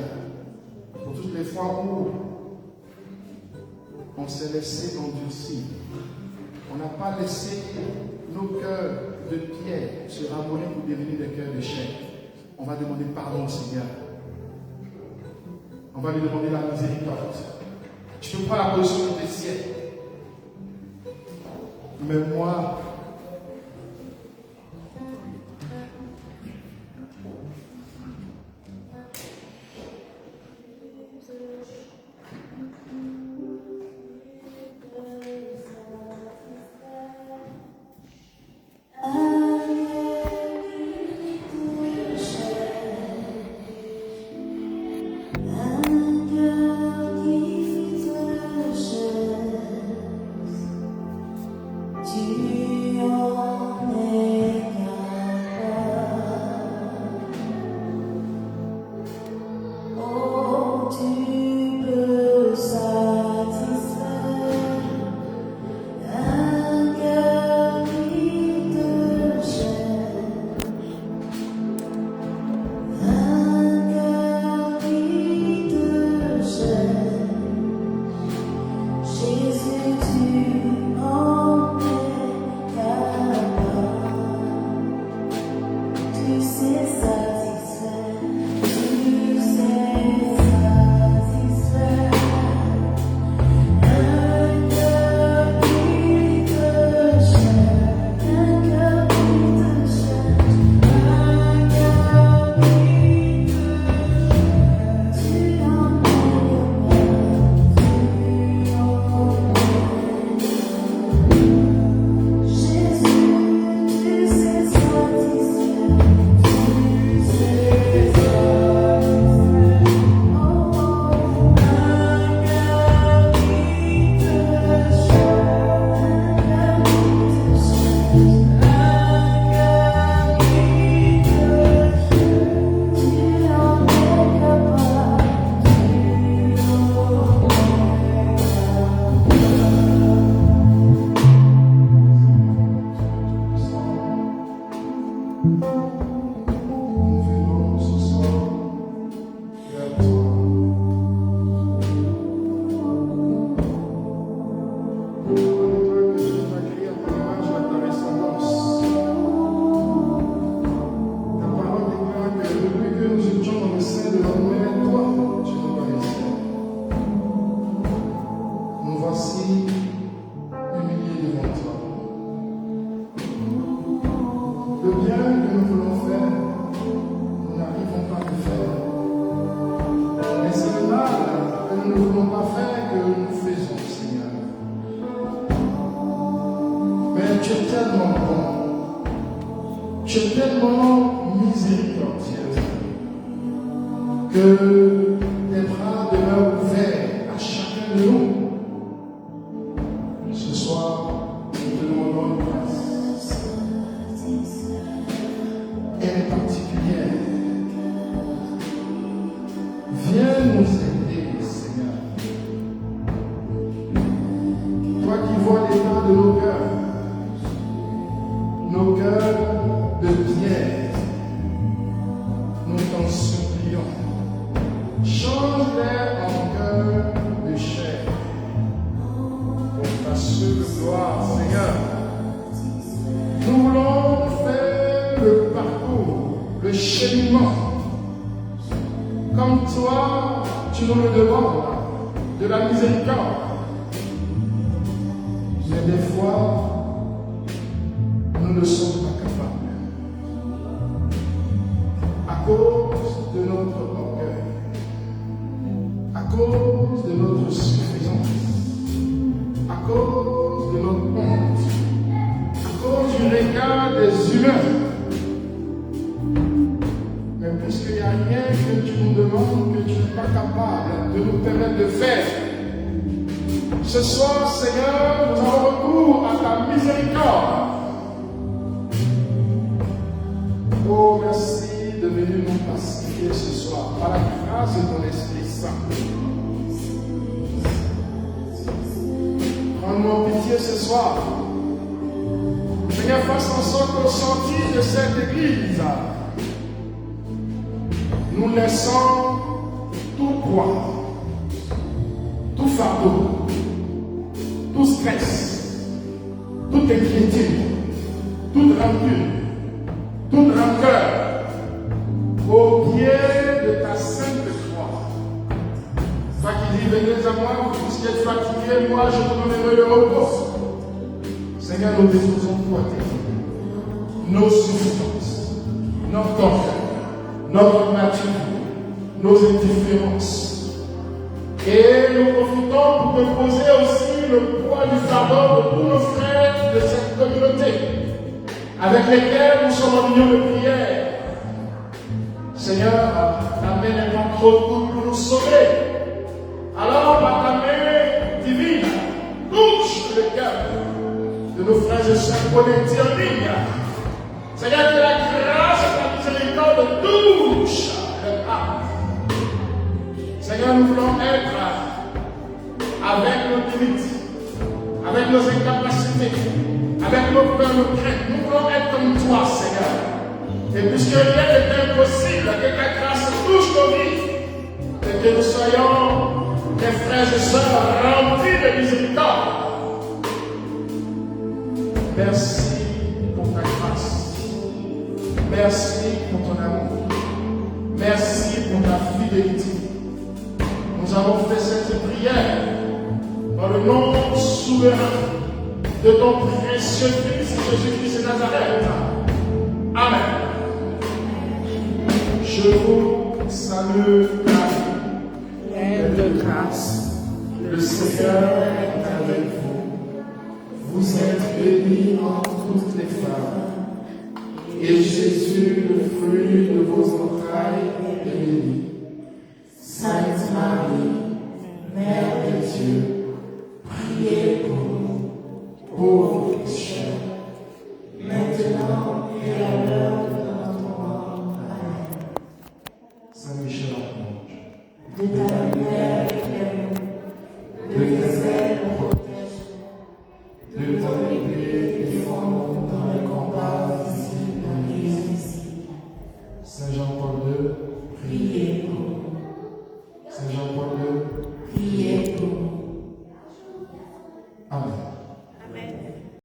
pour toutes les fois où on s'est laissé endurcir. On n'a pas laissé nos cœurs de pierre se ramollir pour devenir des cœurs de chair. On va demander pardon au Seigneur. On va lui demander la miséricorde. Tu peux prendre la position de tes ciels. Mais moi, nos cœurs de pierre, cheminement. Comme toi, tu nous le demandes, de la miséricorde. Mais des fois, nous ne sommes pas capables. À cause de notre orgueil, à cause de notre suffisance, à cause de notre honte, à cause du regard des humains. Mais puisqu'il n'y a rien que tu nous demandes, que tu n'es pas capable de nous permettre de faire, ce soir, Seigneur, nous avons recours à ta miséricorde. Oh, merci de venir nous pacifier ce soir par la grâce de ton Esprit Saint. Prends-nous en pitié ce soir. Seigneur, fasse en sorte qu'au sortir de cette église, nous laissons tout poids, tout fardeau, tout stress, toute inquiétude, toute rancune, toute rancœur au pied de ta sainte croix. Toi qui dis, venez à moi, vous qui êtes fatigués, moi je vous donnerai le repos. Seigneur, nous déposons porter nos souffrances, notre orgueil, notre nature, nos indifférences. Et nous profitons pour déposer aussi le poids du fardeau de tous nos frères de cette communauté, avec lesquels nous sommes en union de prière. Seigneur, ta main est pas trop courte pour nous sauver. Alors, par ta main divine, touche le cœur de nos frères et sœurs connectés en ligne. Seigneur, que la grâce et la miséricorde touche leur âme. Seigneur, nous voulons être avec nos limites, avec nos incapacités, avec nos peurs, nos craintes. Nous voulons être comme toi, Seigneur. Et puisque rien n'est impossible, que ta grâce touche nos vies, et que nous soyons des frères et sœurs remplis de miséricorde. Merci pour ta grâce. Merci pour ton amour. Merci pour ta fidélité. Nous avons fait cette prière dans le nom souverain de ton précieux Fils Jésus-Christ de Nazareth. Amen. Je vous salue, pleine de grâce. le Seigneur est avec vous. Vous êtes bénie entre toutes les femmes, et Jésus, le fruit de vos entrailles, est béni. Sainte Marie, Mère de Dieu, priez pour nous, pauvres pécheurs, maintenant et à l'heure de notre mort. Amen. Saint Michel Archange, De ta lumière